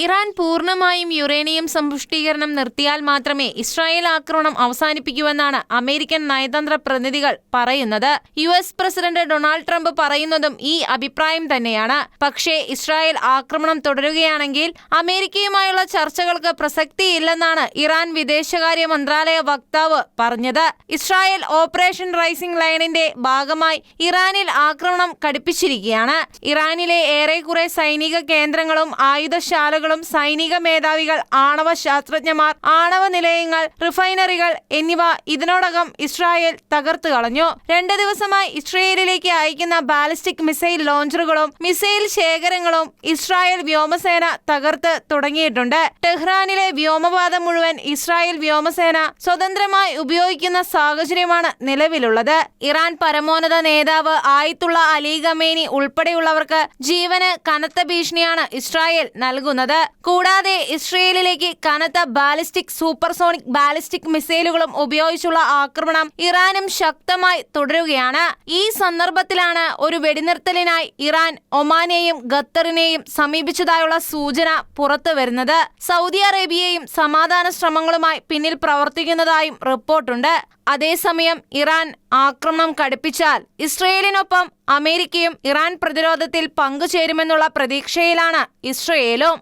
Iran പൂർണ്ണമായും uranium സമ്പുഷ്ടീകരണം നിർത്തിയാൽ മാത്രമേ ഇസ്രായേൽ ആക്രമണം അവസാനിപ്പിക്കൂവെന്നാണ് അമേരിക്കൻ നയതന്ത്ര പ്രതിനിധികൾ പറയുന്നത്. US പ്രസിഡന്റ് ഡൊണാൾഡ് ട്രംപ് പറയുന്നതും ഈ അഭിപ്രായം തന്നെയാണ്. പക്ഷേ ഇസ്രായേൽ ആക്രമണം തുടരുകയാണെങ്കിൽ അമേരിക്കയുമായുള്ള ചർച്ചകൾക്ക് പ്രസക്തിയില്ലെന്നാണ് ഇറാൻ വിദേശകാര്യ മന്ത്രാലയ വക്താവ് പറഞ്ഞത്. ഇസ്രായേൽ ഓപ്പറേഷൻ റൈസിംഗ് ലയണിന്റെ ഭാഗമായി ഇറാനിൽ ആക്രമണം കടുപ്പിച്ചിരിക്കുകയാണ്. ഇറാനിലെ ഏറെക്കുറെ സൈനിക കേന്ദ്രങ്ങളും ആയുധശാലകളും സൈനിക മേധാവികൾ, ആണവ ശാസ്ത്രജ്ഞന്മാർ, ആണവ നിലയങ്ങൾ, റിഫൈനറികൾ എന്നിവ ഇതിനോടകം ഇസ്രായേൽ തകർത്തു കളഞ്ഞു. 2 ദിവസമായി ഇസ്രായേലിലേക്ക് അയക്കുന്ന ബാലിസ്റ്റിക് മിസൈൽ ലോഞ്ചറുകളും മിസൈൽ ശേഖരങ്ങളും ഇസ്രായേൽ വ്യോമസേന തകർത്ത് തുടങ്ങിയിട്ടുണ്ട്. ടെഹ്റാനിലെ വ്യോമപാതം മുഴുവൻ ഇസ്രായേൽ വ്യോമസേന സ്വതന്ത്രമായി ഉപയോഗിക്കുന്ന സാഹചര്യമാണ് നിലവിലുള്ളത്. ഇറാൻ പരമോന്നത നേതാവ് ആയത്തുള്ള അലി ഖമേനി ഉൾപ്പെടെയുള്ളവർക്ക് ജീവന് കനത്ത ഭീഷണിയാണ് ഇസ്രായേൽ നൽകുന്നത്. കൂടാതെ ഇസ്രായേലിലേക്ക് കനത്ത ബാലിസ്റ്റിക്, സൂപ്പർസോണിക് ബാലിസ്റ്റിക് മിസൈലുകളും ഉപയോഗിച്ചുള്ള ആക്രമണം ഇറാനും ശക്തമായി തുടരുകയാണ്. ഈ സന്ദർഭത്തിലാണ് ഒരു വെടിനിർത്തലിനായി ഇറാൻ ഒമാനെയും ഖത്തറിനെയും സമീപിച്ചതായുള്ള സൂചന പുറത്തു വരുന്നത്. സൗദി അറേബ്യയും സമാധാന ശ്രമങ്ങളുമായി പിന്നിൽ പ്രവർത്തിക്കുന്നതായും റിപ്പോർട്ടുണ്ട്. അതേസമയം ഇറാൻ ആക്രമണം കടുപ്പിച്ചാൽ ഇസ്രായേലിനൊപ്പം അമേരിക്കയും ഇറാൻ പ്രതിരോധത്തിൽ പങ്കുചേരുമെന്നുള്ള പ്രതീക്ഷയിലാണ് ഇസ്രായേലും.